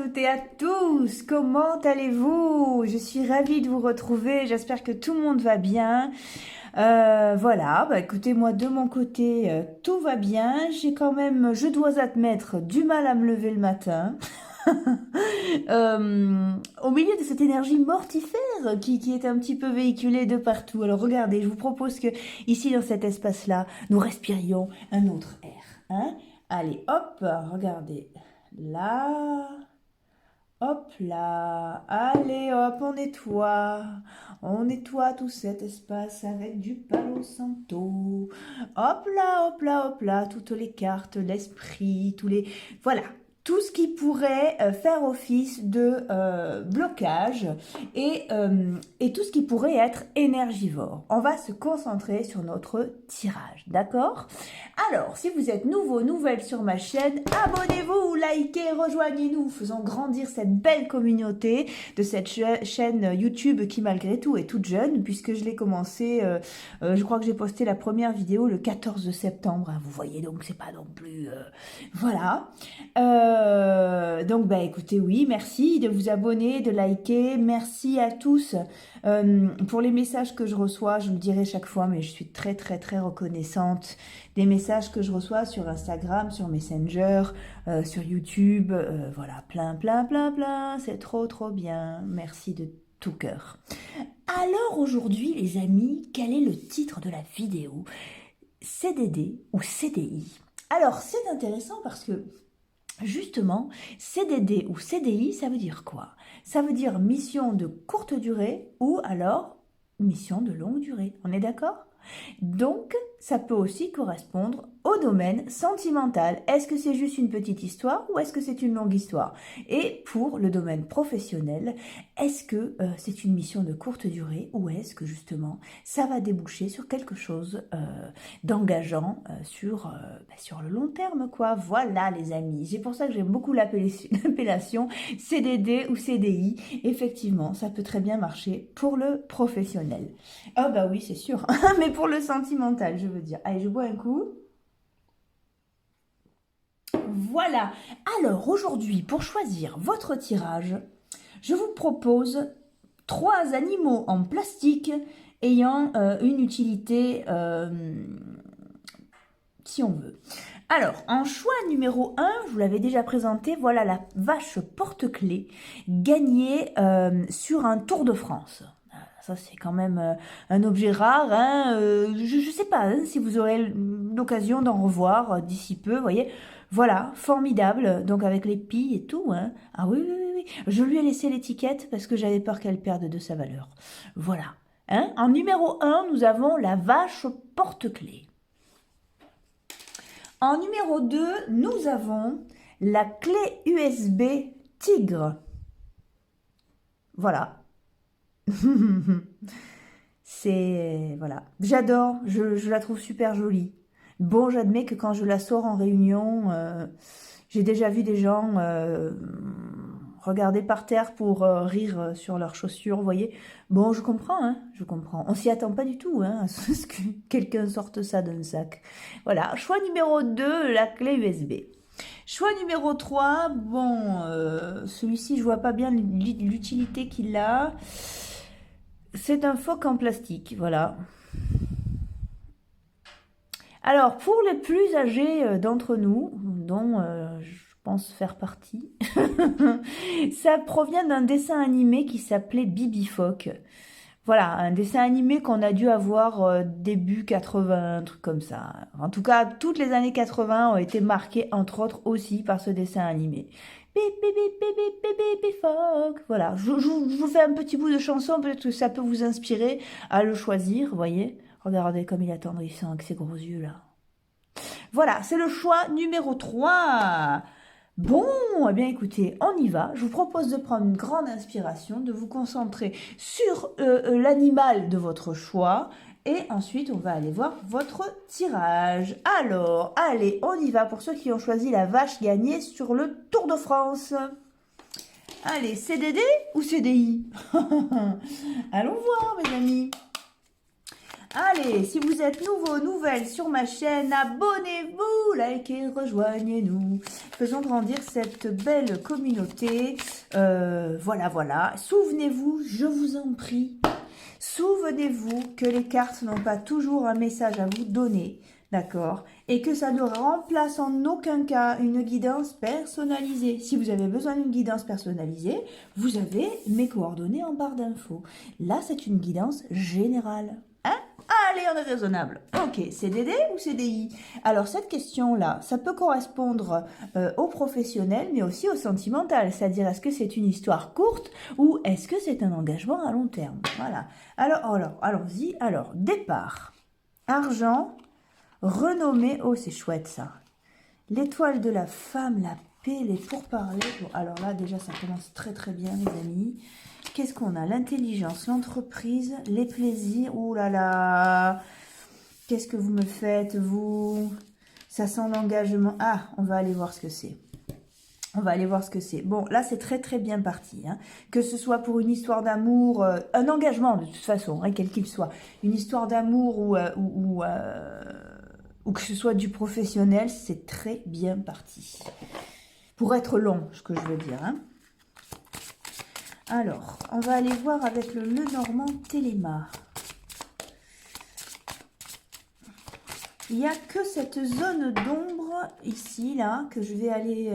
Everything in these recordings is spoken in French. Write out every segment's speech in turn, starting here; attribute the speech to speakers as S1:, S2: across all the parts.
S1: toutes et à tous, comment allez-vous? Je suis ravie de vous retrouver, j'espère que tout le monde va bien. Voilà, bah écoutez, moi de mon côté, tout va bien. J'ai quand même, je dois admettre, du mal à me lever le matin. Au milieu de cette énergie mortifère qui est un petit peu véhiculée de partout. Alors regardez, je vous propose que ici dans cet espace-là, nous respirions un autre air. Hein? Allez, hop, regardez. Là, hop là, allez hop, on nettoie tout cet espace avec du Palo Santo. Hop là, hop là, toutes les cartes, l'esprit, voilà, tout ce qui pourrait faire office de blocage et tout ce qui pourrait être énergivore. On va se concentrer sur notre tirage, d'accord? Alors, si vous êtes nouveau, nouvelle sur ma chaîne, abonnez-vous, likez, rejoignez-nous, faisons grandir cette belle communauté de cette chaîne YouTube qui malgré tout est toute jeune puisque je l'ai commencé, je crois que j'ai posté la première vidéo le 14 septembre, hein, vous voyez, donc c'est pas non plus... voilà. Donc, bah écoutez, oui, merci de vous abonner, de liker, merci à tous pour les messages que je reçois, je vous le dirai chaque fois, mais je suis très reconnaissante des messages que je reçois sur Instagram, sur Messenger, sur YouTube, voilà, plein, c'est trop bien, merci de tout cœur. Alors aujourd'hui les amis, quel est le titre de la vidéo? CDD ou CDI? Alors c'est intéressant parce que justement, CDD ou CDI, ça veut dire quoi? Ça veut dire mission de courte durée ou alors mission de longue durée, on est d'accord? Donc, ça peut aussi correspondre au domaine sentimental. Est-ce que c'est juste une petite histoire ou est-ce que c'est une longue histoire? Et pour le domaine professionnel, est-ce que c'est une mission de courte durée ou est-ce que justement ça va déboucher sur quelque chose d'engageant sur le long terme, quoi? Voilà les amis, c'est pour ça que j'aime beaucoup l'appellation CDD ou CDI. Effectivement, ça peut très bien marcher pour le professionnel. Ah bah oui, c'est sûr, mais pour le sentimental, je veux dire. Allez, je bois un coup. Voilà. Alors, aujourd'hui, pour choisir votre tirage, je vous propose 3 animaux en plastique ayant une utilité, si on veut. Alors, en choix numéro 1, je vous l'avais déjà présenté, voilà la vache porte-clés gagnée sur un Tour de France. Ça, c'est quand même un objet rare. Hein, je ne sais pas hein, si vous aurez l'occasion d'en revoir d'ici peu. Vous voyez, voilà, formidable. Donc, avec les pilles et tout. Hein. Ah oui. Je lui ai laissé l'étiquette parce que j'avais peur qu'elle perde de sa valeur. Voilà. Hein. En numéro 1, nous avons la vache porte-clés. En numéro 2, nous avons la clé USB Tigre. Voilà. C'est... voilà. J'adore, je la trouve super jolie. Bon, j'admets que quand je la sors en réunion, j'ai déjà vu des gens regarder par terre pour rire sur leurs chaussures, vous voyez. Bon, je comprends, hein, je comprends. On s'y attend pas du tout, hein, à ce que quelqu'un sorte ça d'un sac. Voilà, choix numéro 2, la clé USB. Choix numéro 3, bon, celui-ci, je vois pas bien l'utilité qu'il a. C'est un phoque en plastique, voilà. Alors, pour les plus âgés d'entre nous, dont je pense faire partie, ça provient d'un dessin animé qui s'appelait Bibi Phoque. Voilà, un dessin animé qu'on a dû avoir début 80, un truc comme ça. En tout cas, toutes les années 80 ont été marquées, entre autres, aussi par ce dessin animé. Bibi phoque. Voilà, je vous fais un petit bout de chanson, peut-être que ça peut vous inspirer à le choisir, vous voyez. Regardez comme il est attendrissant avec ses gros yeux là. Voilà, c'est le choix numéro 3. Bon, eh bien écoutez, on y va. Je vous propose de prendre une grande inspiration, de vous concentrer sur l'animal de votre choix. Et ensuite, on va aller voir votre tirage. Alors, allez, on y va pour ceux qui ont choisi la vache gagnée sur le Tour de France. Allez, CDD ou CDI? Allons voir, mes amis. Allez, si vous êtes nouvelles sur ma chaîne, abonnez-vous, likez, rejoignez-nous. Faisons grandir cette belle communauté. Voilà. Souvenez-vous, je vous en prie, souvenez-vous que les cartes n'ont pas toujours un message à vous donner. D'accord? Et que ça ne remplace en aucun cas une guidance personnalisée. Si vous avez besoin d'une guidance personnalisée, vous avez mes coordonnées en barre d'infos. Là, c'est une guidance générale. Hein? Allez, on est raisonnable. Ok, CDD ou CDI? Alors, cette question-là, ça peut correspondre au professionnel, mais aussi au sentimental. C'est-à-dire, est-ce que c'est une histoire courte ou est-ce que c'est un engagement à long terme? Voilà. Alors, allons-y. Alors, départ. Argent. Renommée, oh c'est chouette ça. L'étoile de la femme, la paix, les pourparlers. Bon, alors là déjà ça commence très très bien les amis. Qu'est-ce qu'on a? L'intelligence, l'entreprise, les plaisirs. Ouh là là. Qu'est-ce que vous me faites vous? Ça sent l'engagement. Ah, on va aller voir ce que c'est. On va aller voir ce que c'est. Bon, là, c'est très, très bien parti. Hein. Que ce soit pour une histoire d'amour, un engagement, de toute façon, hein, quel qu'il soit. Une histoire d'amour ou que ce soit du professionnel, c'est très bien parti. Pour être long, ce que je veux dire. Hein. Alors, on va aller voir avec le Lenormand Téléma. Il n'y a que cette zone d'ombre ici, là, que je vais aller...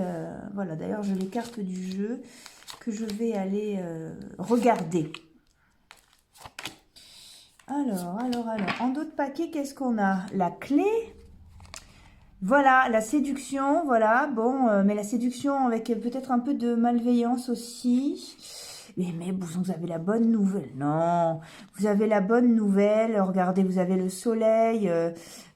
S1: voilà, d'ailleurs, j'ai les cartes du jeu que je vais aller regarder. Alors. En d'autres paquets, qu'est-ce qu'on a? La clé. Voilà, la séduction, voilà. Bon, mais la séduction avec peut-être un peu de malveillance aussi. Mais vous avez la bonne nouvelle. Non, vous avez la bonne nouvelle. Regardez, vous avez le soleil.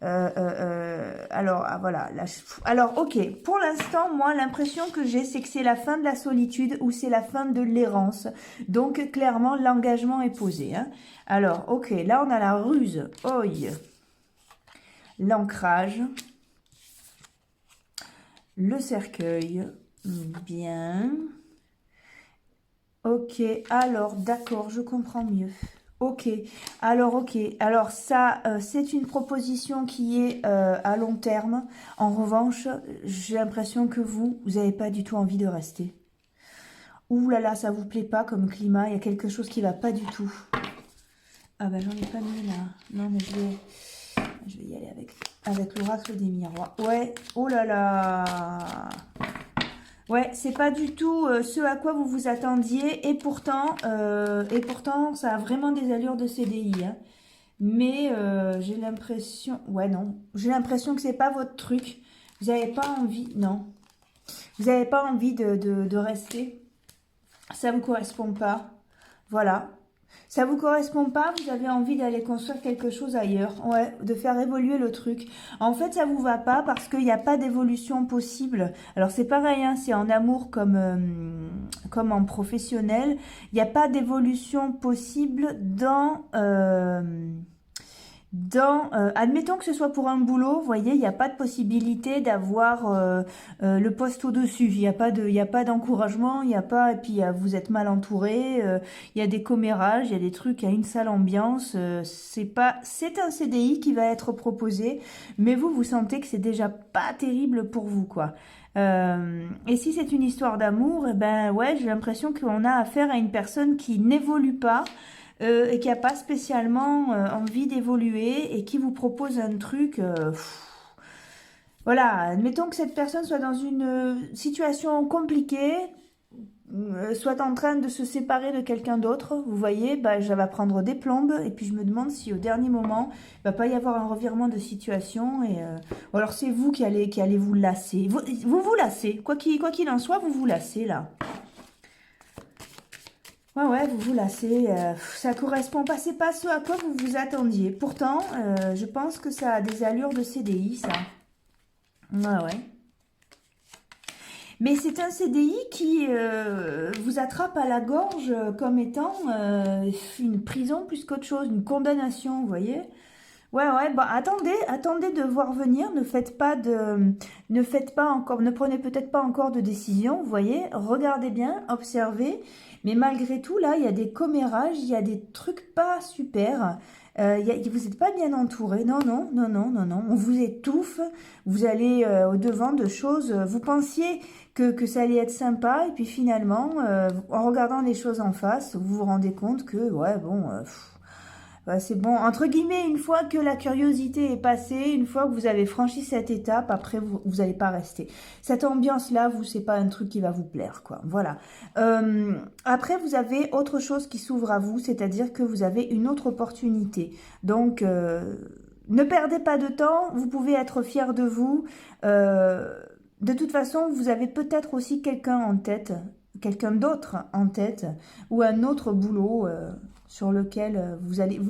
S1: Alors, ah, voilà. Là, alors, ok. Pour l'instant, moi, l'impression que j'ai, c'est que c'est la fin de la solitude ou c'est la fin de l'errance. Donc, clairement, l'engagement est posé. Hein. Alors, ok. Là, on a la ruse. Oi. L'ancrage. Le cercueil. Bien. Ok, alors, d'accord, je comprends mieux. Ok, alors ça, c'est une proposition qui est à long terme. En revanche, j'ai l'impression que vous n'avez pas du tout envie de rester. Ouh là là, ça vous plaît pas comme climat, il y a quelque chose qui va pas du tout. Ah ben, j'en ai pas mis là. Non, mais je vais y aller avec l'oracle des miroirs. Ouais, oh là là. Ouais, c'est pas du tout ce à quoi vous vous attendiez et pourtant, ça a vraiment des allures de CDI. Hein. Mais j'ai l'impression, ouais non, j'ai l'impression que c'est pas votre truc. Vous n'avez pas envie, non. Vous n'avez pas envie de rester. Ça vous correspond pas. Voilà. Ça vous correspond pas, vous avez envie d'aller construire quelque chose ailleurs, ouais, de faire évoluer le truc. En fait, ça vous va pas parce qu'il n'y a pas d'évolution possible. Alors c'est pareil, hein, c'est en amour comme en professionnel, il n'y a pas d'évolution possible admettons que ce soit pour un boulot, vous voyez, il n'y a pas de possibilité d'avoir le poste au-dessus. Il n'y a pas d'encouragement, il n'y a pas, et puis vous êtes mal entouré, il y a des commérages, il y a des trucs, il y a une sale ambiance. C'est un CDI qui va être proposé, mais vous sentez que c'est déjà pas terrible pour vous, quoi. Et si c'est une histoire d'amour, eh ben ouais, j'ai l'impression qu'on a affaire à une personne qui n'évolue pas. Et qui n'a pas spécialement envie d'évoluer et qui vous propose un truc... voilà, admettons que cette personne soit dans une situation compliquée, soit en train de se séparer de quelqu'un d'autre, vous voyez, bah, ça va prendre des plombes, et puis je me demande si au dernier moment, il va pas y avoir un revirement de situation, ou alors c'est vous qui allez vous lasser. Vous lassez, quoi qu'il en soit, vous lassez là. Ouais, vous vous lassez, ça correspond pas, c'est pas ce à quoi vous vous attendiez. Pourtant, je pense que ça a des allures de CDI, ça. Ouais. Mais c'est un CDI qui vous attrape à la gorge comme étant une prison plus qu'autre chose, une condamnation, vous voyez. Ouais, ouais, bah attendez de voir venir, ne faites pas encore, ne prenez peut-être pas encore de décision, vous voyez, regardez bien, observez, mais malgré tout, là, il y a des commérages, il y a des trucs pas super, vous n'êtes pas bien entouré, non, non, non, non, non, non, on vous étouffe, vous allez au-devant de choses, vous pensiez que ça allait être sympa, et puis finalement, en regardant les choses en face, vous vous rendez compte que, ouais, bon... ouais, c'est bon, entre guillemets, une fois que la curiosité est passée, une fois que vous avez franchi cette étape, après, vous n'allez pas rester. Cette ambiance-là, vous, c'est pas un truc qui va vous plaire, quoi. Voilà. Après, vous avez autre chose qui s'ouvre à vous, c'est-à-dire que vous avez une autre opportunité. Donc, ne perdez pas de temps, vous pouvez être fier de vous. De toute façon, vous avez peut-être aussi quelqu'un en tête, quelqu'un d'autre en tête, ou un autre boulot. Sur lequel vous allez...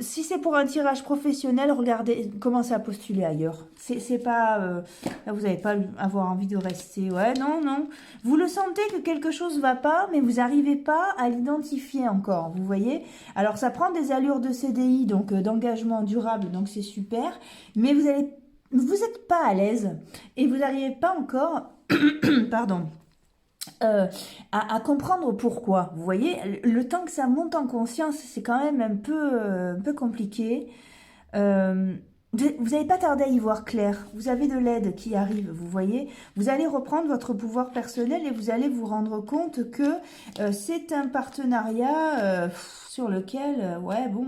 S1: si c'est pour un tirage professionnel, regardez, commencez à postuler ailleurs. C'est pas... là, vous n'allez pas avoir envie de rester. Ouais, non, non. Vous le sentez que quelque chose ne va pas, mais vous n'arrivez pas à l'identifier encore, vous voyez. Alors, ça prend des allures de CDI, donc d'engagement durable, donc c'est super. Mais vous n'êtes pas à l'aise et vous n'arrivez pas encore... Pardon. À comprendre pourquoi. Vous voyez, le temps que ça monte en conscience, c'est quand même un peu compliqué. Euh, vous n'allez pas tarder à y voir clair. Vous avez de l'aide qui arrive, vous voyez. Vous allez reprendre votre pouvoir personnel et vous allez vous rendre compte que c'est un partenariat sur lequel, ouais, bon,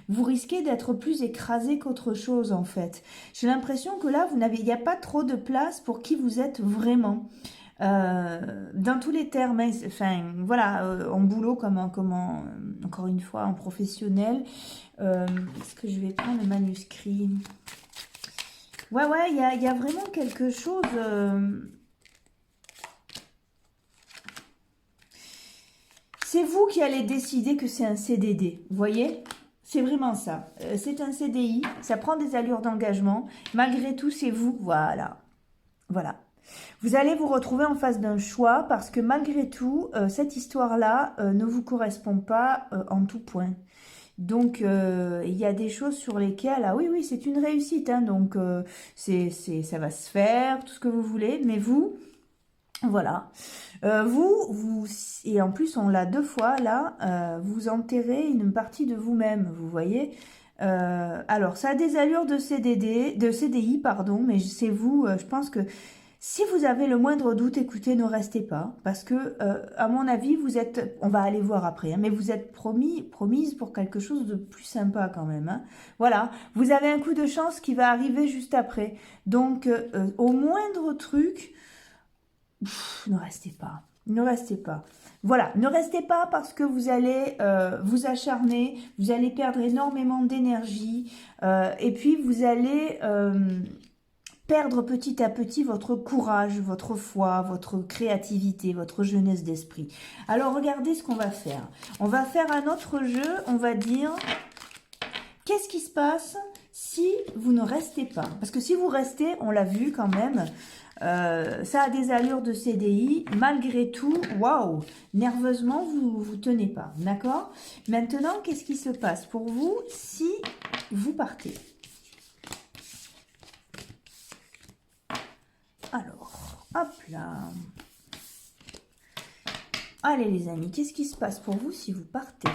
S1: vous risquez d'être plus écrasé qu'autre chose, en fait. J'ai l'impression que là, il n'y a pas trop de place pour qui vous êtes vraiment. Dans tous les termes, hein, enfin voilà, en boulot encore une fois en professionnel. Est-ce que je vais prendre le manuscrit? Ouais, ouais, il y a vraiment quelque chose. C'est vous qui allez décider que c'est un CDD, vous voyez? C'est vraiment ça. C'est un CDI, ça prend des allures d'engagement. Malgré tout, c'est vous, voilà. Voilà. Vous allez vous retrouver en face d'un choix parce que malgré tout, cette histoire-là ne vous correspond pas en tout point. Donc, il y a des choses sur lesquelles, ah oui, oui, c'est une réussite, hein, donc ça va se faire, tout ce que vous voulez, mais vous, voilà. Et en plus, on l'a deux fois, là, vous enterrez une partie de vous-même, vous voyez. Alors, ça a des allures de de CDI, pardon, mais c'est vous, je pense que si vous avez le moindre doute, écoutez, ne restez pas, parce que, à mon avis, vous êtes, on va aller voir après, hein, mais vous êtes promise pour quelque chose de plus sympa quand même, hein. Voilà, vous avez un coup de chance qui va arriver juste après. Donc, au moindre truc, ne restez pas. Ne restez pas. Voilà, ne restez pas parce que vous allez vous acharner, vous allez perdre énormément d'énergie, et puis vous allez perdre petit à petit votre courage, votre foi, votre créativité, votre jeunesse d'esprit. Alors regardez ce qu'on va faire. On va faire un autre jeu, on va dire, qu'est-ce qui se passe si vous ne restez pas? Parce que si vous restez, on l'a vu quand même, ça a des allures de CDI, malgré tout, waouh, nerveusement, vous tenez pas, d'accord? Maintenant, qu'est-ce qui se passe pour vous si vous partez? Alors, hop là. Allez les amis, qu'est-ce qui se passe pour vous si vous partez?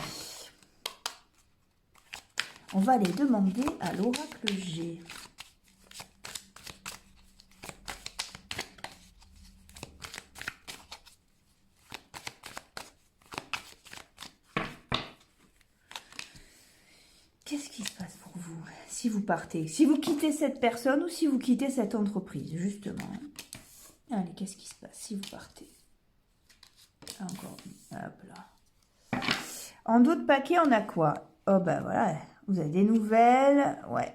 S1: On va aller demander à l'oracle G. Qu'est-ce qui se passe pour vous si vous partez? Si vous quittez cette personne ou si vous quittez cette entreprise, justement. Allez, qu'est-ce qui se passe si vous partez? Encore, hop là. En dos de paquet, on a quoi? Oh ben voilà, vous avez des nouvelles, ouais.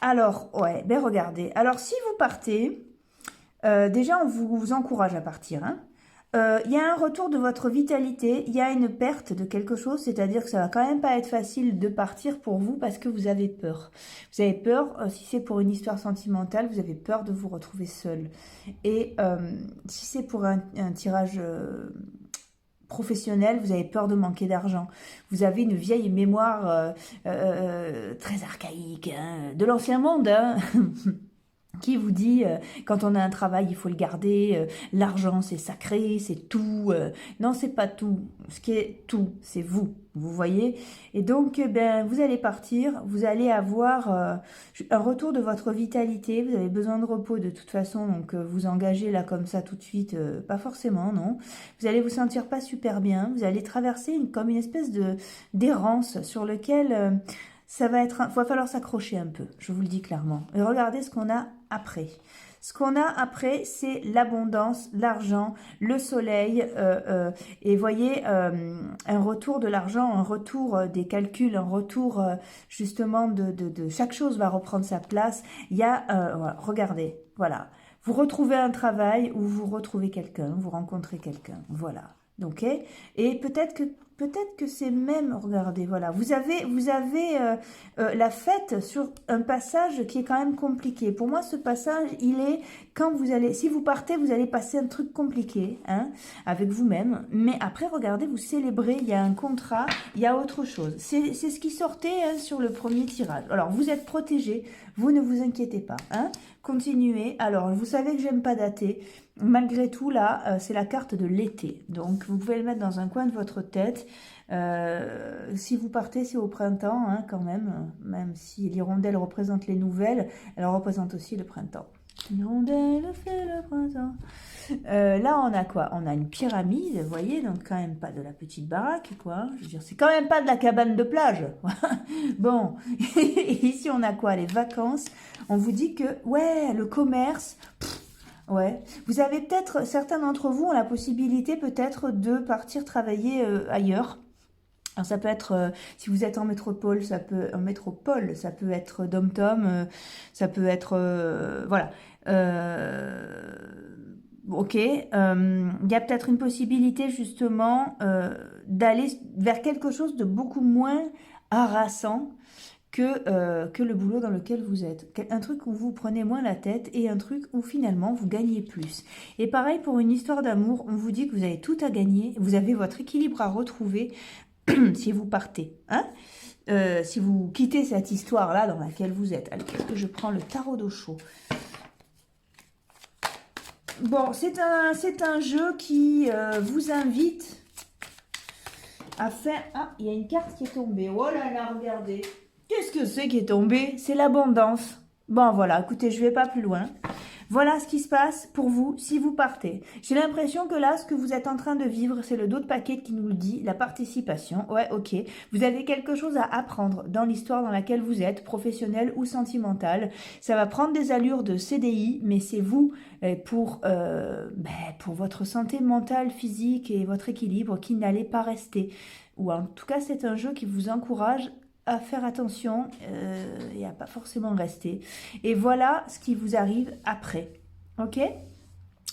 S1: Alors, ouais, ben regardez. Alors, si vous partez, déjà, on vous encourage à partir, hein. Il y a un retour de votre vitalité, il y a une perte de quelque chose, c'est-à-dire que ça va quand même pas être facile de partir pour vous parce que vous avez peur. Vous avez peur, si c'est pour une histoire sentimentale, vous avez peur de vous retrouver seul. Et si c'est pour un tirage professionnel, vous avez peur de manquer d'argent. Vous avez une vieille mémoire très archaïque, hein, de l'ancien monde, hein, qui vous dit quand on a un travail il faut le garder, l'argent c'est sacré, c'est tout. Non, c'est pas tout. Ce qui est tout, c'est vous. Vous voyez? Et donc, ben, vous allez partir, vous allez avoir un retour de votre vitalité, vous avez besoin de repos de toute façon, donc vous engagez là comme ça tout de suite, pas forcément, non. Vous allez vous sentir pas super bien, vous allez traverser comme une espèce d'errance sur lequel ça va être, va falloir s'accrocher un peu, je vous le dis clairement. Et regardez ce qu'on a après. Ce qu'on a après, c'est l'abondance, l'argent, le soleil, et voyez, un retour de l'argent, un retour des calculs, un retour justement de chaque chose va reprendre sa place. Il y a, voilà, regardez, voilà. Vous retrouvez un travail ou vous retrouvez quelqu'un, vous rencontrez quelqu'un, voilà. Ok. Et peut-être que c'est même, regardez, voilà, vous avez la fête sur un passage qui est quand même compliqué. Pour moi, ce passage, il est quand vous allez, si vous partez, vous allez passer un truc compliqué, hein, avec vous-même. Mais après, regardez, vous célébrez, il y a un contrat, il y a autre chose. C'est ce qui sortait hein, sur le premier tirage. Alors, vous êtes protégé, vous ne vous inquiétez pas, hein. Continuez. Alors, vous savez que j'aime pas dater. Malgré tout, là, c'est la carte de l'été. Donc, vous pouvez le mettre dans un coin de votre tête. Si vous partez, c'est au printemps, hein, quand même. Même si l'hirondelle représente les nouvelles, elle représente aussi le printemps. L'hirondelle fait le printemps. Là, on a quoi? On a une pyramide, vous voyez, donc quand même pas de la petite baraque, quoi. Je veux dire, c'est quand même pas de la cabane de plage. Bon, ici, on a quoi? Les vacances. On vous dit que, ouais, le commerce... Ouais, vous avez peut-être, certains d'entre vous ont la possibilité peut-être de partir travailler ailleurs. Alors ça peut être, si vous êtes en métropole, ça peut être dom-tom, ça peut être, voilà. Ok, il y a peut-être une possibilité justement d'aller vers quelque chose de beaucoup moins harassant que le boulot dans lequel vous êtes. Un truc où vous prenez moins la tête et un truc où finalement vous gagnez plus. Et pareil pour une histoire d'amour, on vous dit que vous avez tout à gagner, vous avez votre équilibre à retrouver si vous partez. Hein, si vous quittez cette histoire-là dans laquelle vous êtes. Allez, est-ce que je prends le tarot d'eau chaud? Bon, c'est un jeu qui vous invite à faire... Ah, il y a une carte qui est tombée. Oh là là, regardez. Qu'est-ce que c'est qui est tombé? C'est l'abondance. Bon, voilà, écoutez, je ne vais pas plus loin. Voilà ce qui se passe pour vous si vous partez. J'ai l'impression que là, ce que vous êtes en train de vivre, c'est le dos de paquet qui nous le dit, la participation. Ouais, ok. Vous avez quelque chose à apprendre dans l'histoire dans laquelle vous êtes, professionnelle ou sentimentale. Ça va prendre des allures de CDI, mais c'est vous pour votre santé mentale, physique et votre équilibre qui n'allez pas rester. Ou en tout cas, c'est un jeu qui vous encourage à faire attention et à pas forcément rester. Et voilà ce qui vous arrive après. Ok?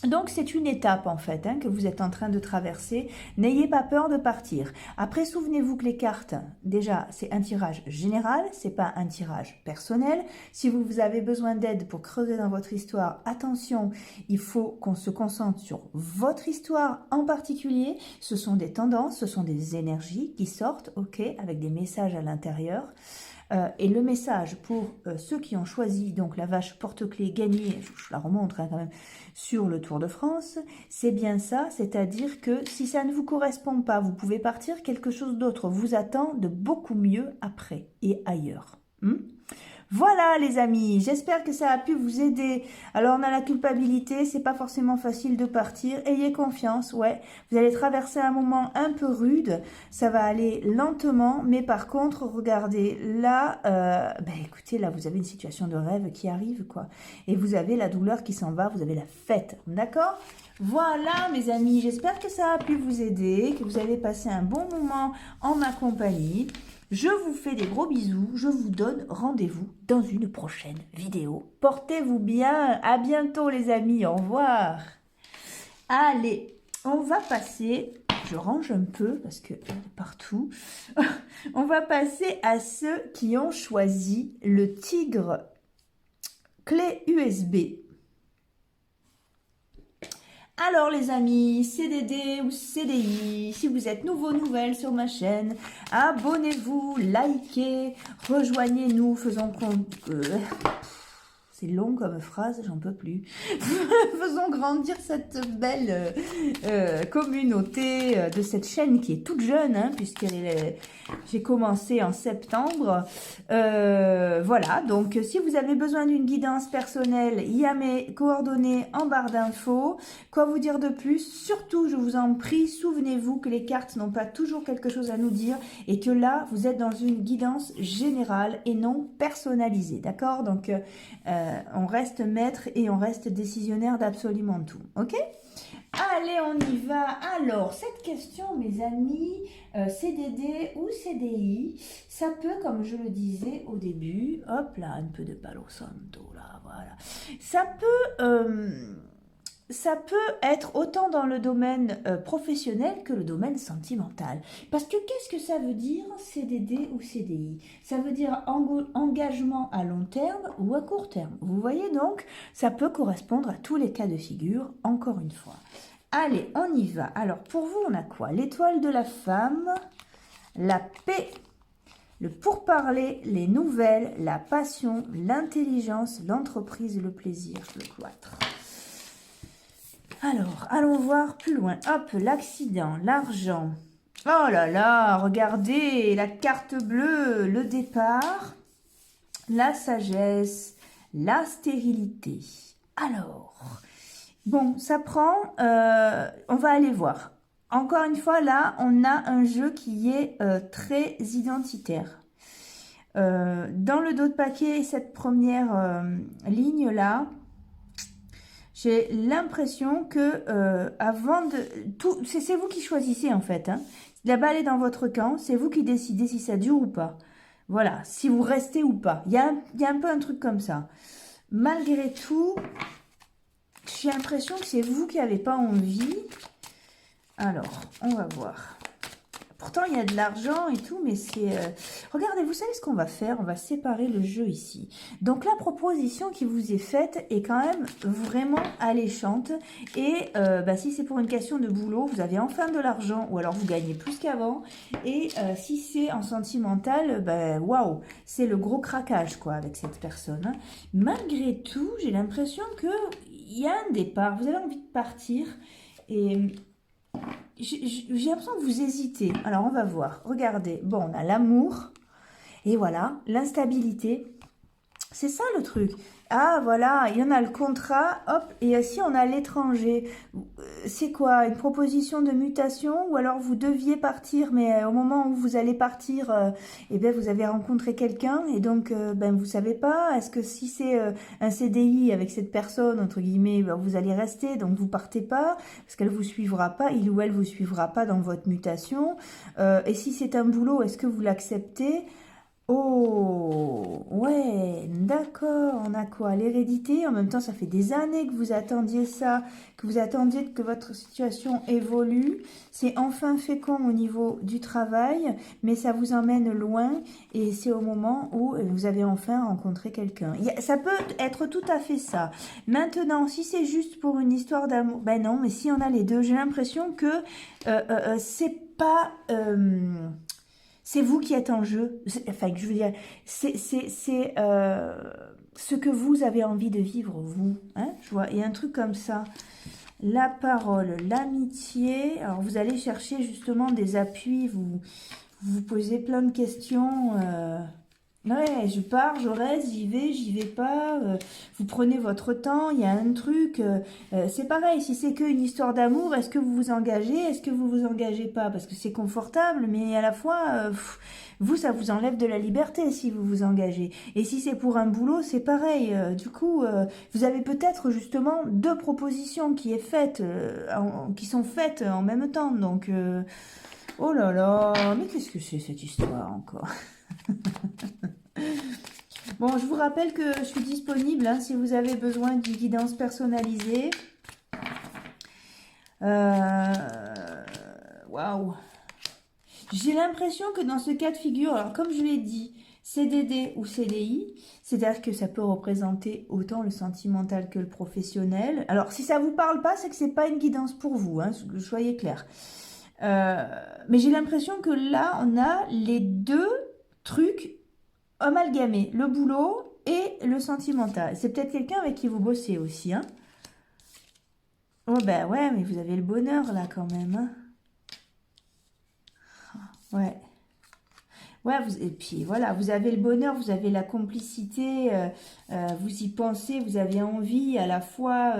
S1: Donc c'est une étape en fait hein, que vous êtes en train de traverser. N'ayez pas peur de partir. Après, souvenez-vous que les cartes, déjà, c'est un tirage général, c'est pas un tirage personnel. Si vous avez besoin d'aide pour creuser dans votre histoire, attention, il faut qu'on se concentre sur votre histoire en particulier. Ce sont des tendances, ce sont des énergies qui sortent, ok, avec des messages à l'intérieur. Et le message pour ceux qui ont choisi donc la vache porte-clés gagnée, je la remontre hein, quand même, sur le Tour de France, c'est bien ça, c'est-à-dire que si ça ne vous correspond pas, vous pouvez partir, quelque chose d'autre vous attend de beaucoup mieux après et ailleurs. Voilà les amis, j'espère que ça a pu vous aider. Alors on a la culpabilité, c'est pas forcément facile de partir, ayez confiance, ouais, vous allez traverser un moment un peu rude, ça va aller lentement, mais par contre, regardez, là, écoutez, là vous avez une situation de rêve qui arrive, quoi, et vous avez la douleur qui s'en va, vous avez la fête, d'accord ? Voilà mes amis, j'espère que ça a pu vous aider, que vous avez passé un bon moment en ma compagnie. Je vous fais des gros bisous, je vous donne rendez-vous dans une prochaine vidéo. Portez-vous bien, à bientôt les amis, au revoir. Allez, on va passer, je range un peu parce que partout, on va passer à ceux qui ont choisi le tigre clé USB. Alors les amis, CDD ou CDI, si vous êtes nouvelle sur ma chaîne, abonnez-vous, likez, rejoignez-nous, faisons c'est long comme phrase, j'en peux plus. Faisons grandir cette belle communauté de cette chaîne qui est toute jeune, hein, j'ai commencé en septembre. Voilà, donc si vous avez besoin d'une guidance personnelle, il y a mes coordonnées en barre d'infos. Quoi vous dire de plus? Surtout, je vous en prie, souvenez-vous que les cartes n'ont pas toujours quelque chose à nous dire et que là, vous êtes dans une guidance générale et non personnalisée, d'accord? Donc, on reste maître et on reste décisionnaire d'absolument tout, ok? Allez, on y va. Alors, cette question, mes amis, CDD ou CDI, ça peut, comme je le disais au début, hop là, un peu de Palo Santo, là, voilà. Ça peut être autant dans le domaine professionnel que le domaine sentimental. Parce que qu'est-ce que ça veut dire CDD ou CDI? Ça veut dire engagement à long terme ou à court terme. Vous voyez donc, ça peut correspondre à tous les cas de figure, encore une fois. Allez, on y va. Alors, pour vous, on a quoi? L'étoile de la femme, la paix, le pourparler, les nouvelles, la passion, l'intelligence, l'entreprise, le plaisir, le cloître. Alors, allons voir plus loin. Hop, l'accident, l'argent. Oh là là, regardez, la carte bleue, le départ, la sagesse, la stérilité. Alors, bon, ça prend, on va aller voir. Encore une fois, là, on a un jeu qui est très identitaire. Dans le dos de paquet, cette première ligne-là, j'ai l'impression que avant de tout, c'est vous qui choisissez en fait. Hein. La balle est dans votre camp, c'est vous qui décidez si ça dure ou pas. Voilà, si vous restez ou pas. Il y a un peu un truc comme ça. Malgré tout, j'ai l'impression que c'est vous qui n'avez pas envie. Alors, on va voir. Pourtant, il y a de l'argent et tout, mais c'est... Regardez, vous savez ce qu'on va faire? On va séparer le jeu ici. Donc, la proposition qui vous est faite est quand même vraiment alléchante. Et si c'est pour une question de boulot, vous avez enfin de l'argent ou alors vous gagnez plus qu'avant. Et si c'est en sentimental, waouh, c'est le gros craquage, quoi, avec cette personne. Hein. Malgré tout, j'ai l'impression qu'il y a un départ. Vous avez envie de partir et... J'ai l'impression que vous hésitez. Alors, on va voir. Regardez. Bon, on a l'amour. Et voilà, l'instabilité. C'est ça le truc. Ah, voilà, il y en a le contrat. Hop, et ici, on a l'étranger. C'est quoi? Une proposition de mutation? Ou alors, vous deviez partir, mais au moment où vous allez partir, vous avez rencontré quelqu'un. Et donc, vous savez pas. Est-ce que si c'est un CDI avec cette personne, entre guillemets, vous allez rester, donc vous partez pas, parce qu'elle vous suivra pas, il ou elle vous suivra pas dans votre mutation. Et si c'est un boulot, est-ce que vous l'acceptez? Oh, ouais, d'accord, on a quoi? L'hérédité, en même temps, ça fait des années que vous attendiez ça, que vous attendiez que votre situation évolue. C'est enfin fécond au niveau du travail, mais ça vous emmène loin et c'est au moment où vous avez enfin rencontré quelqu'un. Ça peut être tout à fait ça. Maintenant, si c'est juste pour une histoire d'amour, ben non, mais si on a les deux, j'ai l'impression que c'est pas... c'est vous qui êtes en jeu. Enfin, je veux dire, c'est ce que vous avez envie de vivre, vous. Hein, je vois, il y a un truc comme ça. La parole, l'amitié. Alors, vous allez chercher justement des appuis. Vous posez plein de questions. Ouais, je pars, je reste, j'y vais pas. Vous prenez votre temps, il y a un truc. C'est pareil, si c'est qu'une histoire d'amour, est-ce que vous vous engagez? Est-ce que vous vous engagez pas? Parce que c'est confortable, mais à la fois, vous, ça vous enlève de la liberté si vous vous engagez. Et si c'est pour un boulot, c'est pareil. Du coup, vous avez peut-être justement deux propositions qui sont faites en même temps. Donc, oh là là, mais qu'est-ce que c'est cette histoire encore? Bon, je vous rappelle que je suis disponible hein, si vous avez besoin d'une guidance personnalisée. Waouh! J'ai l'impression que dans ce cas de figure, alors comme je l'ai dit, CDD ou CDI, c'est-à-dire que ça peut représenter autant le sentimental que le professionnel. Alors, si ça vous parle pas, c'est que c'est pas une guidance pour vous, hein, soyez clair. Mais j'ai l'impression que là, on a les deux trucs amalgamés, le boulot et le sentimental. C'est peut-être quelqu'un avec qui vous bossez aussi, hein. Oh ben ouais, mais vous avez le bonheur là quand même, hein. Ouais. Ouais, et puis voilà, vous avez le bonheur, vous avez la complicité, vous y pensez, vous avez envie à la fois.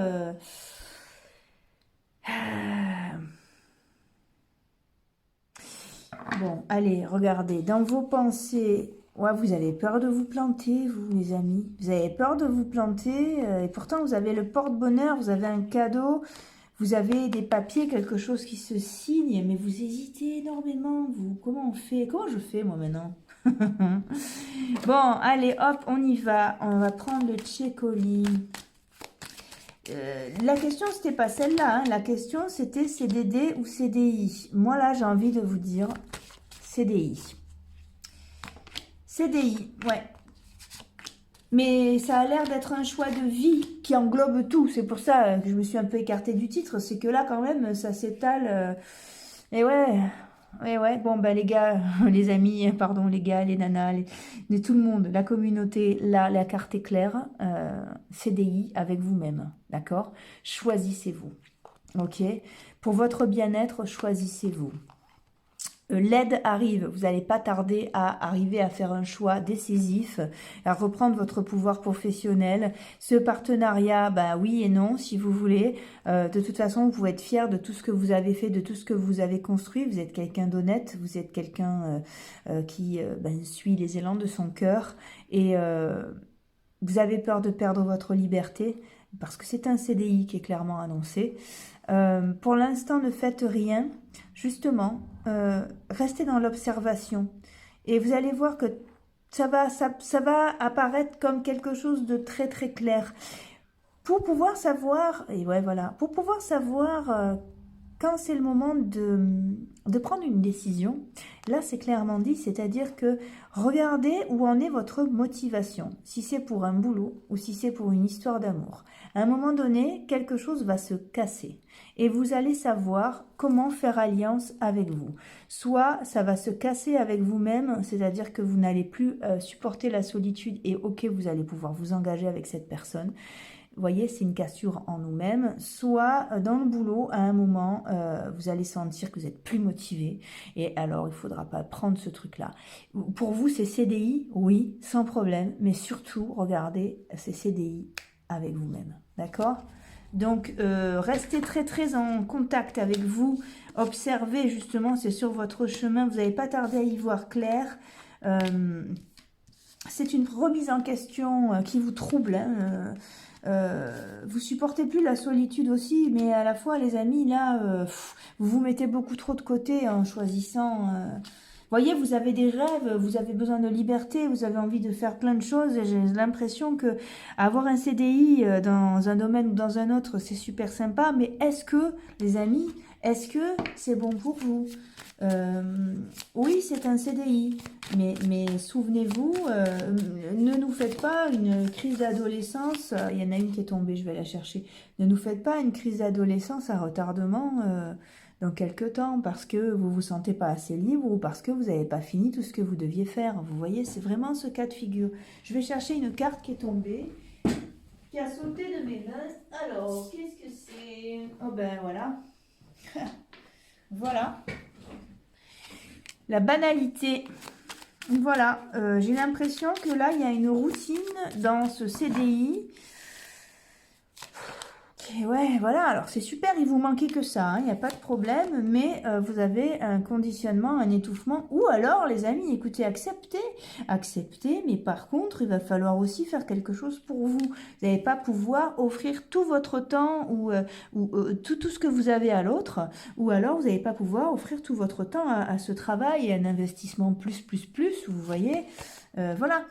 S1: Bon, allez, regardez, dans vos pensées, ouais, vous avez peur de vous planter, vous, les amis. Vous avez peur de vous planter, et pourtant vous avez le porte-bonheur, vous avez un cadeau, vous avez des papiers, quelque chose qui se signe, mais vous hésitez énormément. Vous, comment on fait? Comment je fais, moi, maintenant? Bon, allez, hop, on y va. On va prendre le Tchécoli. La question, c'était pas celle-là. Hein. La question, c'était CDD ou CDI. Moi, là, j'ai envie de vous dire CDI. CDI, ouais. Mais ça a l'air d'être un choix de vie qui englobe tout. C'est pour ça que je me suis un peu écartée du titre. C'est que là, quand même, ça s'étale. Et ouais. Bon, ben les gars, les amis, pardon, les gars, les nanas, tout le monde, la communauté, là, la carte est claire. CDI avec vous-même, d'accord? Choisissez-vous, ok? Pour votre bien-être, choisissez-vous. L'aide arrive, vous n'allez pas tarder à arriver à faire un choix décisif, à reprendre votre pouvoir professionnel. Ce partenariat, bah oui et non, si vous voulez. De toute façon, vous pouvez être fier de tout ce que vous avez fait, de tout ce que vous avez construit. Vous êtes quelqu'un d'honnête, vous êtes quelqu'un qui suit les élans de son cœur. Et vous avez peur de perdre votre liberté, parce que c'est un CDI qui est clairement annoncé. Pour l'instant, ne faites rien. Justement, restez dans l'observation. Et vous allez voir que ça va apparaître comme quelque chose de très très clair. Pour pouvoir savoir, et ouais voilà, pour pouvoir savoir quand c'est le moment de prendre une décision, là c'est clairement dit, c'est-à-dire que regardez où en est votre motivation, si c'est pour un boulot ou si c'est pour une histoire d'amour. À un moment donné, quelque chose va se casser et vous allez savoir comment faire alliance avec vous. Soit ça va se casser avec vous-même, c'est-à-dire que vous n'allez plus supporter la solitude et ok, vous allez pouvoir vous engager avec cette personne. Vous voyez, c'est une cassure en nous-mêmes. Soit dans le boulot, à un moment, vous allez sentir que vous êtes plus motivé. Et alors, il ne faudra pas prendre ce truc-là. Pour vous, c'est CDI, oui, sans problème. Mais surtout, regardez, c'est CDI avec vous-même. D'accord ? Donc, restez très, très en contact avec vous. Observez, justement, c'est sur votre chemin. Vous n'allez pas tarder à y voir clair. C'est une remise en question qui vous trouble, hein, vous supportez plus la solitude aussi, mais à la fois, les amis, là, vous vous mettez beaucoup trop de côté en choisissant. Voyez, vous avez des rêves, vous avez besoin de liberté, vous avez envie de faire plein de choses. Et j'ai l'impression que avoir un CDI dans un domaine ou dans un autre, c'est super sympa. Mais est-ce que, les amis, est-ce que c'est bon pour vous? Oui, c'est un CDI, mais souvenez-vous, ne nous faites pas une crise d'adolescence. Il y en a une qui est tombée, je vais la chercher. Ne nous faites pas une crise d'adolescence à retardement dans quelques temps parce que vous vous sentez pas assez libre ou parce que vous n'avez pas fini tout ce que vous deviez faire. Vous voyez, c'est vraiment ce cas de figure. Je vais chercher une carte qui est tombée, qui a sauté de mes mains. Alors, qu'est-ce que c'est? Oh ben voilà. Voilà. La banalité. Voilà, j'ai l'impression que là, il y a une routine dans ce CDI. Et ouais, voilà, alors c'est super, il vous manquait que ça, hein, il n'y a pas de problème, mais vous avez un conditionnement, un étouffement, ou alors, les amis, écoutez, acceptez, mais par contre, il va falloir aussi faire quelque chose pour vous. Vous n'allez pas pouvoir offrir tout votre temps ou tout ce que vous avez à l'autre, ou alors vous n'allez pas pouvoir offrir tout votre temps à ce travail et un investissement plus, vous voyez, voilà.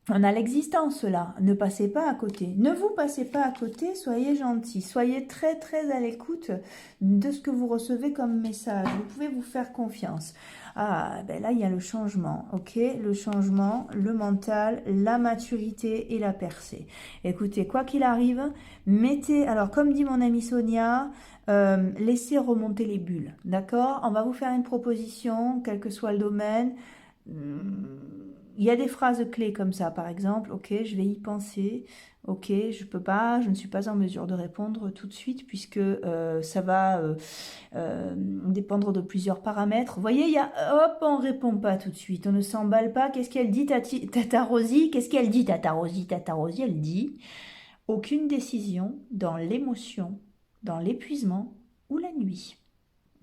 S1: On a l'existence là, ne passez pas à côté. Ne vous passez pas à côté, soyez gentils, soyez très très à l'écoute de ce que vous recevez comme message. Vous pouvez vous faire confiance. Ah, ben là il y a le changement, ok? Le changement, le mental, la maturité et la percée. Écoutez, quoi qu'il arrive, mettez, alors comme dit mon amie Sonia, laissez remonter les bulles, d'accord? On va vous faire une proposition, quel que soit le domaine. Il y a des phrases clés comme ça, par exemple, ok, je vais y penser, ok, je peux pas, je ne suis pas en mesure de répondre tout de suite puisque ça va dépendre de plusieurs paramètres. Vous voyez, il y a, hop, on répond pas tout de suite, on ne s'emballe pas. Qu'est-ce qu'elle dit, Tata Rosie? Qu'est-ce qu'elle dit, Tata Rosie? Tata Rosie, elle dit, aucune décision dans l'émotion, dans l'épuisement ou la nuit.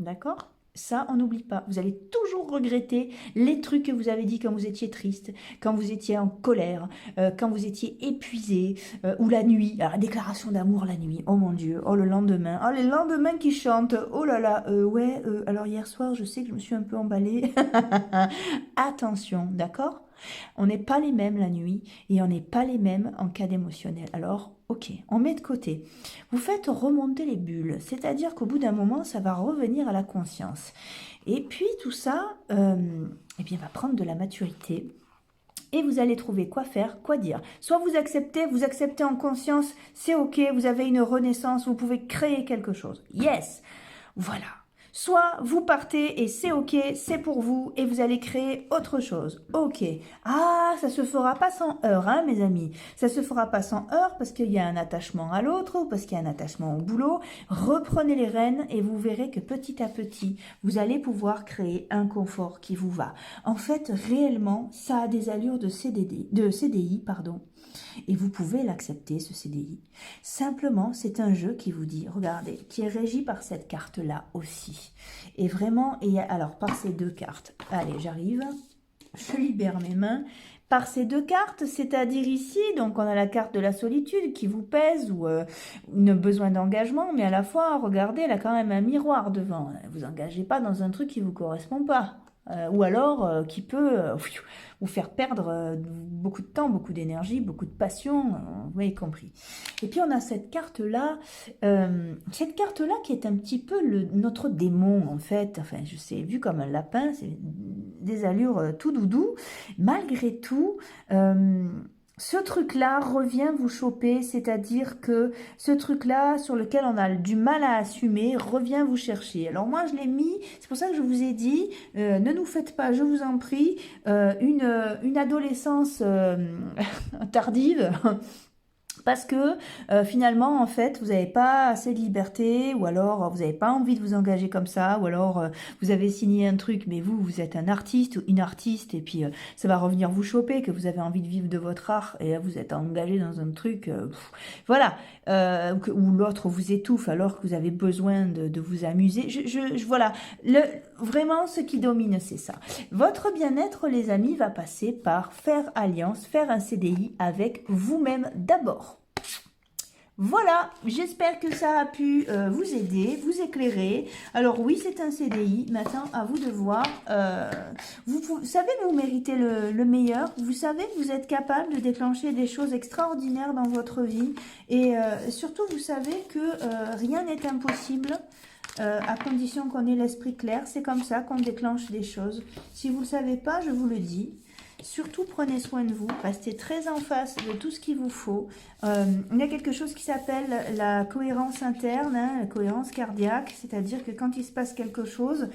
S1: D'accord? Ça, on n'oublie pas. Vous allez toujours regretter les trucs que vous avez dit quand vous étiez triste, quand vous étiez en colère, quand vous étiez épuisé, ou la nuit. Alors, la déclaration d'amour la nuit. Oh mon Dieu. Oh, le lendemain. Oh, les lendemains qui chantent. Oh là là. Ouais, alors hier soir, je sais que je me suis un peu emballée. Attention, d'accord? On n'est pas les mêmes la nuit et on n'est pas les mêmes en cas d'émotionnel. Alors, ok, on met de côté. Vous faites remonter les bulles, c'est-à-dire qu'au bout d'un moment, ça va revenir à la conscience. Et puis tout ça, eh bien, va prendre de la maturité. Et vous allez trouver quoi faire, quoi dire. Soit vous acceptez en conscience, c'est ok, vous avez une renaissance, vous pouvez créer quelque chose. Yes, voilà. Soit vous partez et c'est ok, c'est pour vous et vous allez créer autre chose. Ok. Ah, ça se fera pas sans heurts, hein, mes amis. Ça se fera pas sans heurts parce qu'il y a un attachement à l'autre ou parce qu'il y a un attachement au boulot. Reprenez les rênes et vous verrez que petit à petit, vous allez pouvoir créer un confort qui vous va. En fait, réellement, ça a des allures de CDI, pardon. Et vous pouvez l'accepter, ce CDI. Simplement, c'est un jeu qui vous dit, regardez, qui est régi par cette carte-là aussi. Et vraiment, alors par ces deux cartes, allez, j'arrive, je libère mes mains. Par ces deux cartes, c'est-à-dire ici, donc on a la carte de la solitude qui vous pèse ou une besoin d'engagement, mais à la fois, regardez, elle a quand même un miroir devant. Vous engagez pas dans un truc qui vous correspond pas. Ou alors qui peut vous faire perdre beaucoup de temps, beaucoup d'énergie, beaucoup de passion, vous avez compris. Et puis on a cette carte-là qui est un petit peu notre démon en fait, enfin je sais, vu comme un lapin, c'est des allures tout doudou, malgré tout, ce truc-là revient vous choper, c'est-à-dire que ce truc-là sur lequel on a du mal à assumer revient vous chercher. Alors moi je l'ai mis, c'est pour ça que je vous ai dit, ne nous faites pas, je vous en prie, une adolescence tardive. Parce que finalement, en fait, vous n'avez pas assez de liberté, ou alors vous n'avez pas envie de vous engager comme ça, ou alors vous avez signé un truc, mais vous êtes un artiste ou une artiste, et puis ça va revenir vous choper, que vous avez envie de vivre de votre art, et là vous êtes engagé dans un truc, voilà, où l'autre vous étouffe alors que vous avez besoin de vous amuser. Voilà, vraiment ce qui domine, c'est ça. Votre bien-être, les amis, va passer par faire alliance, faire un CDI avec vous-même d'abord. Voilà, j'espère que ça a pu vous aider, vous éclairer. Alors oui, c'est un CDI. Maintenant, à vous de voir. Vous savez que vous méritez le meilleur. Vous savez que vous êtes capable de déclencher des choses extraordinaires dans votre vie. Et surtout, vous savez que rien n'est impossible. À condition qu'on ait l'esprit clair. C'est comme ça qu'on déclenche des choses. Si vous ne le savez pas, je vous le dis. Surtout, prenez soin de vous, restez très en face de tout ce qu'il vous faut. Il y a quelque chose qui s'appelle la cohérence interne, hein, la cohérence cardiaque, c'est-à-dire que quand il se passe quelque chose,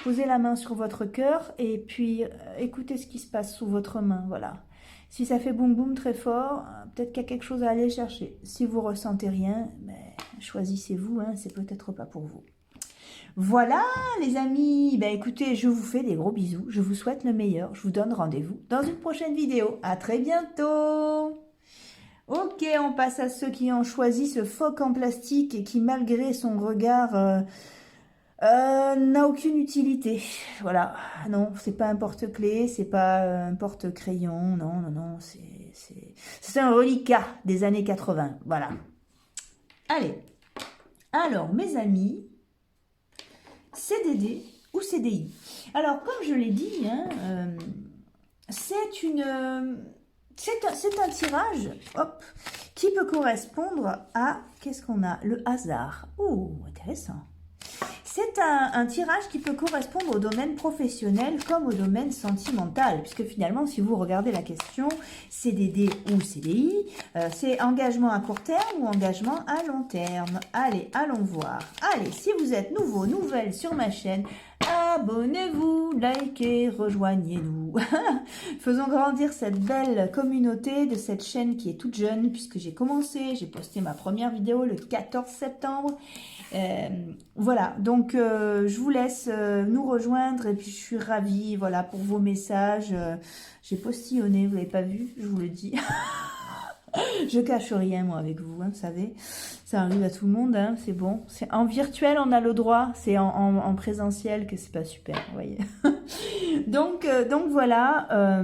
S1: posez la main sur votre cœur et puis écoutez ce qui se passe sous votre main, voilà. Si ça fait boum boum très fort, peut-être qu'il y a quelque chose à aller chercher. Si vous ressentez rien, ben, choisissez-vous, hein, c'est peut-être pas pour vous. Voilà les amis, ben écoutez, je vous fais des gros bisous, je vous souhaite le meilleur, je vous donne rendez-vous dans une prochaine vidéo. À très bientôt. Ok, on passe à ceux qui ont choisi ce phoque en plastique et qui malgré son regard n'a aucune utilité. Voilà, non, c'est pas un porte-clés, c'est pas un porte-crayon, non, c'est un reliquat des années 80, voilà. Allez, alors mes amis, CDD ou CDI. Alors, comme je l'ai dit, hein, c'est un tirage, hop, qui peut correspondre à, qu'est-ce qu'on a? Le hasard. Oh, intéressant. C'est un tirage qui peut correspondre au domaine professionnel comme au domaine sentimental, puisque finalement, si vous regardez la question, CDD ou CDI, c'est engagement à court terme ou engagement à long terme. Allez, allons voir. Allez, si vous êtes nouveau, nouvelle sur ma chaîne, abonnez-vous, likez, rejoignez-nous. Faisons grandir cette belle communauté de cette chaîne qui est toute jeune, puisque j'ai posté ma première vidéo le 14 septembre. Voilà, donc je vous laisse nous rejoindre et puis je suis ravie, voilà, pour vos messages. J'ai postillonné, vous l'avez pas vu, je vous le dis. Je cache rien, moi, avec vous, hein, vous savez. Ça arrive à tout le monde, hein, c'est bon. En virtuel, on a le droit. C'est en présentiel que c'est pas super, vous voyez. donc voilà.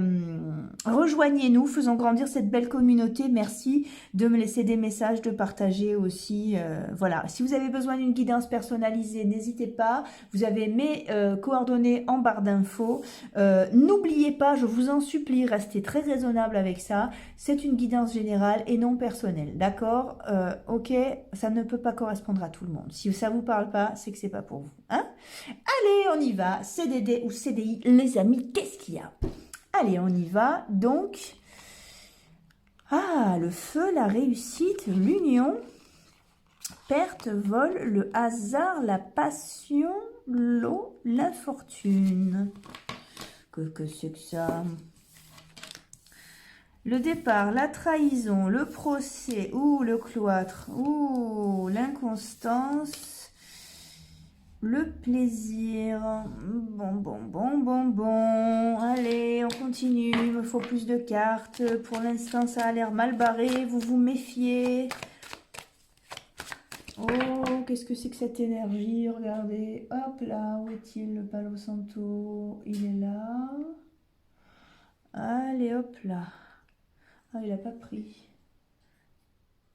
S1: Rejoignez-nous, faisons grandir cette belle communauté. Merci de me laisser des messages, de partager aussi. Voilà. Si vous avez besoin d'une guidance personnalisée, n'hésitez pas. Vous avez mes coordonnées en barre d'infos. N'oubliez pas, je vous en supplie, restez très raisonnable avec ça. C'est une guidance générale et non personnelle. D'accord? Ok, ça ne peut pas correspondre à tout le monde. Si ça ne vous parle pas, c'est que c'est pas pour vous. Hein? Allez, on y va. CDD ou CDI, les amis, qu'est-ce qu'il y a? Allez, on y va. Donc, le feu, la réussite, l'union, perte, vol, le hasard, la passion, l'eau, l'infortune. Que c'est que ça? Le départ, la trahison, le procès, ou le cloître, ou l'inconstance, le plaisir. Bon. Allez, on continue. Il me faut plus de cartes. Pour l'instant, ça a l'air mal barré. Vous vous méfiez. Oh, qu'est-ce que c'est que cette énergie? Regardez. Hop là, où est-il le Palo Santo? Il est là. Allez, hop là. Ah, il n'a pas pris.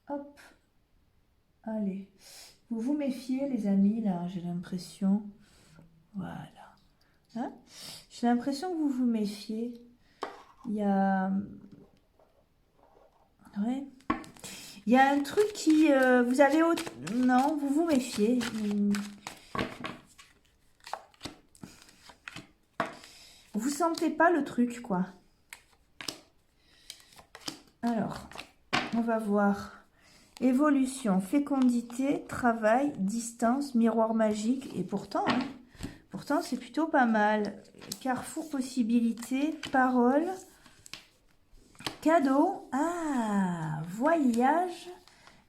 S1: Hop. Allez. Vous vous méfiez, les amis, là, j'ai l'impression. Voilà. Hein? J'ai l'impression que vous vous méfiez. Il y a... Ouais. Il y a un truc qui... vous avez... Non, vous vous méfiez. Vous sentez pas le truc, quoi. Alors, on va voir. Évolution, fécondité, travail, distance, miroir magique. Et pourtant, hein, pourtant c'est plutôt pas mal. Carrefour possibilité, parole, cadeau. Voyage,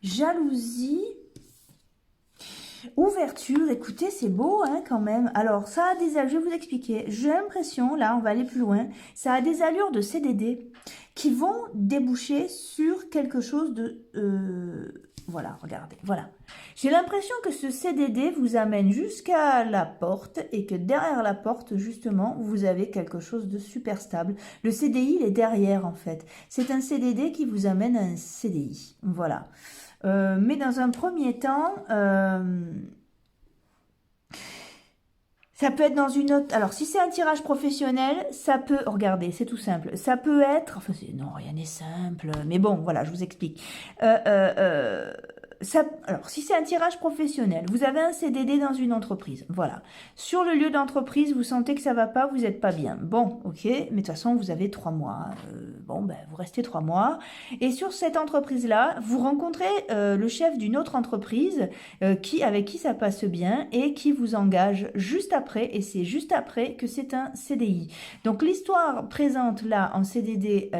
S1: jalousie, ouverture. Écoutez, c'est beau hein, quand même. Alors, ça a des allures, je vais vous expliquer. J'ai l'impression, là, on va aller plus loin. Ça a des allures de CDD qui vont déboucher sur quelque chose de... voilà, regardez, voilà. J'ai l'impression que ce CDD vous amène jusqu'à la porte et que derrière la porte, justement, vous avez quelque chose de super stable. Le CDI, il est derrière, en fait. C'est un CDD qui vous amène à un CDI. Voilà. Mais dans un premier temps... ça peut être dans une autre... Alors, si c'est un tirage professionnel, ça peut... Regardez, c'est tout simple. Ça peut être... Enfin, non, rien n'est simple. Mais bon, voilà, je vous explique. Alors, si c'est un tirage professionnel, vous avez un CDD dans une entreprise. Voilà. Sur le lieu d'entreprise, vous sentez que ça va pas, vous n'êtes pas bien. Bon, ok. Mais de toute façon, vous avez 3 mois. Vous restez 3 mois. Et sur cette entreprise-là, vous rencontrez le chef d'une autre entreprise avec qui ça passe bien et qui vous engage juste après. Et c'est juste après que c'est un CDI. Donc, l'histoire présente là en CDD...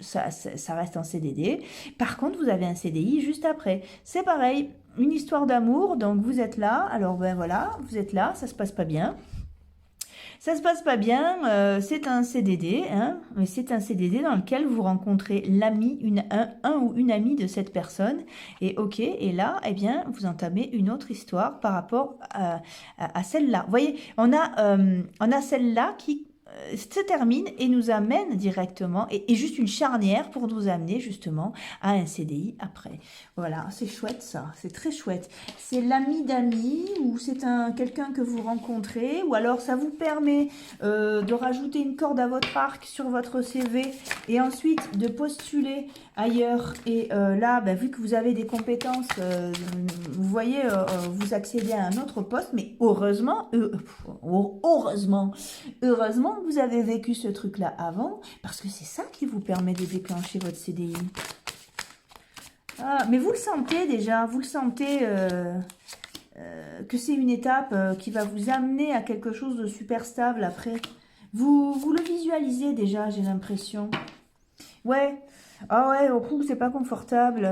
S1: ça reste en CDD. Par contre, vous avez un CDI juste après. C'est pareil, une histoire d'amour. Donc, vous êtes là. Alors, ben voilà, vous êtes là. Ça se passe pas bien. Ça se passe pas bien. C'est un CDD. Hein, mais c'est un CDD dans lequel vous rencontrez l'ami, un ou une amie de cette personne. Et ok, et là, eh bien, vous entamez une autre histoire par rapport à celle-là. Vous voyez, on a celle-là qui se termine et nous amène directement, et juste une charnière pour nous amener justement à un CDI après. Voilà, c'est chouette ça, c'est très chouette. C'est l'ami d'amis ou c'est quelqu'un que vous rencontrez, ou alors ça vous permet de rajouter une corde à votre arc sur votre CV et ensuite de postuler ailleurs. Et là, ben, vu que vous avez des compétences, vous voyez, vous accédez à un autre poste, mais heureusement, heureusement que vous avez vécu ce truc-là avant, parce que c'est ça qui vous permet de déclencher votre CDI. Ah, mais vous le sentez déjà, vous le sentez que c'est une étape qui va vous amener à quelque chose de super stable après. Vous le visualisez déjà, j'ai l'impression. Ouais, ah ouais, au coup, c'est pas confortable.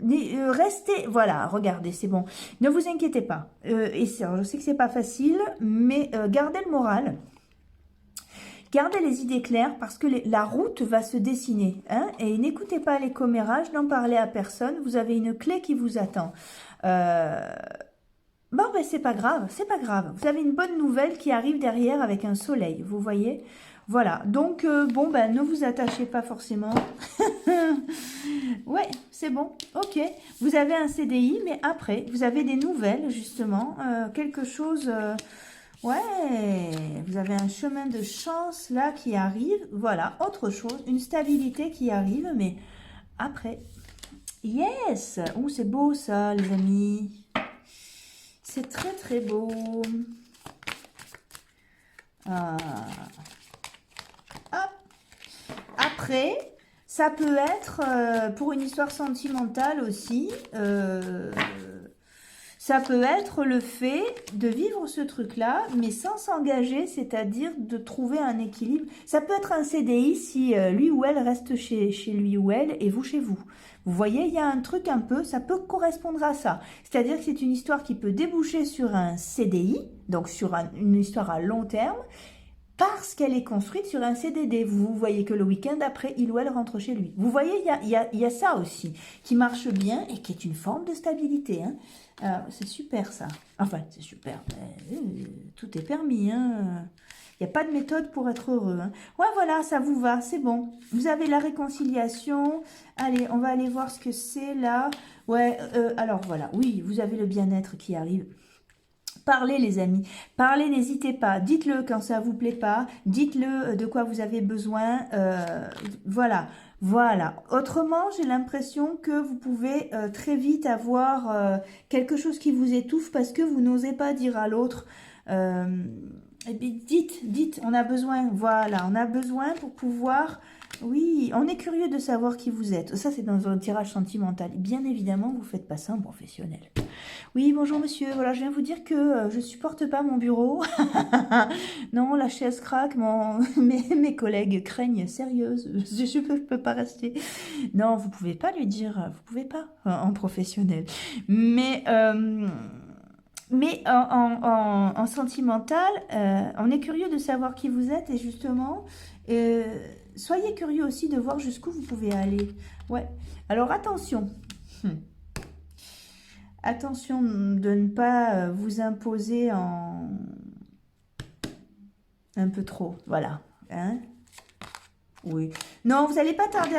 S1: Restez, voilà, regardez, c'est bon. Ne vous inquiétez pas. Et je sais que c'est pas facile, mais gardez le moral. Gardez les idées claires parce que la route va se dessiner. Hein, et n'écoutez pas les commérages, n'en parlez à personne. Vous avez une clé qui vous attend. Bon, ben c'est pas grave, c'est pas grave. Vous avez une bonne nouvelle qui arrive derrière avec un soleil, vous voyez. Voilà, donc bon, ben ne vous attachez pas forcément. Ouais, c'est bon, ok. Vous avez un CDI, mais après, vous avez des nouvelles, justement. Quelque chose... ouais, vous avez un chemin de chance là qui arrive. Voilà, autre chose, une stabilité qui arrive, mais après. Yes! Oh, c'est beau ça, les amis. C'est très très beau. Ah. Hop. Après, ça peut être pour une histoire sentimentale aussi. Ça peut être le fait de vivre ce truc-là, mais sans s'engager, c'est-à-dire de trouver un équilibre. Ça peut être un CDI si lui ou elle reste chez lui ou elle et vous chez vous. Vous voyez, il y a un truc un peu, ça peut correspondre à ça. C'est-à-dire que c'est une histoire qui peut déboucher sur un CDI, donc sur une histoire à long terme, parce qu'elle est construite sur un CDD. Vous voyez que le week-end après, il ou elle rentre chez lui. Vous voyez, il y a ça aussi, qui marche bien et qui est une forme de stabilité. Hein. C'est super ça. Enfin, c'est super. Tout est permis. Hein. Il n'y a pas de méthode pour être heureux. Hein. Ouais, voilà, ça vous va, c'est bon. Vous avez la réconciliation. Allez, on va aller voir ce que c'est là. Ouais, alors voilà. Oui, vous avez le bien-être qui arrive. Parlez les amis, parlez, n'hésitez pas, dites-le quand ça vous plaît pas, dites-le de quoi vous avez besoin, voilà, voilà. Autrement, j'ai l'impression que vous pouvez très vite avoir quelque chose qui vous étouffe parce que vous n'osez pas dire à l'autre, et bien, dites, on a besoin, voilà, on a besoin pour pouvoir... Oui, on est curieux de savoir qui vous êtes. Ça, c'est dans un tirage sentimental. Bien évidemment, vous ne faites pas ça en professionnel. Oui, bonjour monsieur. Voilà, je viens vous dire que je ne supporte pas mon bureau. Non, la chaise craque. Mes collègues craignent sérieuse. Je peux pas rester. Non, vous pouvez pas lui dire. Vous pouvez pas en professionnel. Mais en sentimental, on est curieux de savoir qui vous êtes et justement, soyez curieux aussi de voir jusqu'où vous pouvez aller. Ouais. Alors attention. Attention de ne pas vous imposer en un peu trop. Voilà. Hein? Oui. Non, vous n'allez pas tarder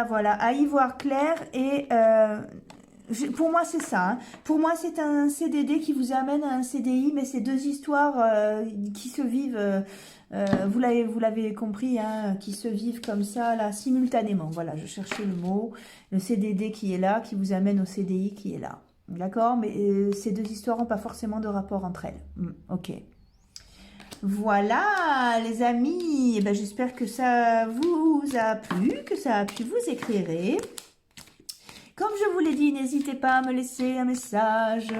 S1: voilà, à y voir clair et... pour moi, c'est ça. Hein. Pour moi, c'est un CDD qui vous amène à un CDI, mais c'est deux histoires qui se vivent, vous l'avez compris, hein, qui se vivent comme ça, là, simultanément. Voilà, je cherchais le mot. Le CDD qui est là, qui vous amène au CDI qui est là. D'accord? Mais ces deux histoires n'ont pas forcément de rapport entre elles. Ok. Voilà, les amis. Eh ben, j'espère que ça vous a plu, que ça a pu vous éclairer. Comme je vous l'ai dit, n'hésitez pas à me laisser un message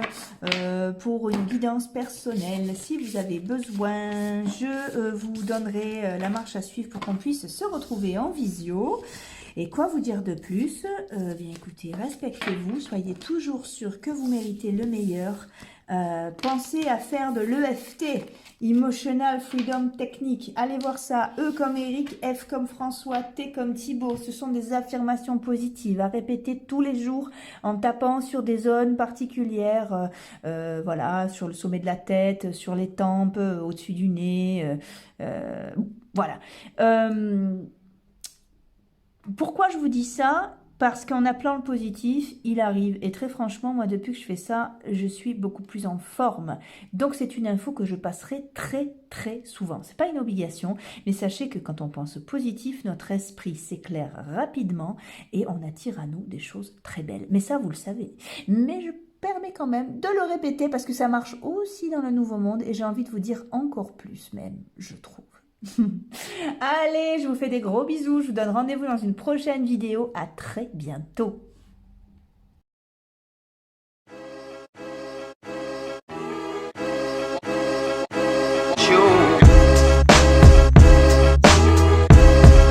S1: pour une guidance personnelle. Si vous avez besoin, je vous donnerai la marche à suivre pour qu'on puisse se retrouver en visio. Et quoi vous dire de plus? Bien écoutez, respectez-vous, soyez toujours sûr que vous méritez le meilleur. Pensez à faire de l'EFT Emotional Freedom Technique. Allez voir ça. E comme Eric, F comme François, T comme Thibaut. Ce sont des affirmations positives à répéter tous les jours en tapant sur des zones particulières. Voilà, sur le sommet de la tête, sur les tempes, au-dessus du nez. Voilà. Pourquoi je vous dis ça? Parce qu'en appelant le positif, il arrive. Et très franchement, moi, depuis que je fais ça, je suis beaucoup plus en forme. Donc, c'est une info que je passerai très, très souvent. C'est pas une obligation, mais sachez que quand on pense positif, notre esprit s'éclaire rapidement et on attire à nous des choses très belles. Mais ça, vous le savez. Mais je permets quand même de le répéter parce que ça marche aussi dans le nouveau monde et j'ai envie de vous dire encore plus même, je trouve. Allez, je vous fais des gros bisous. Je vous donne rendez-vous dans une prochaine vidéo. À très bientôt.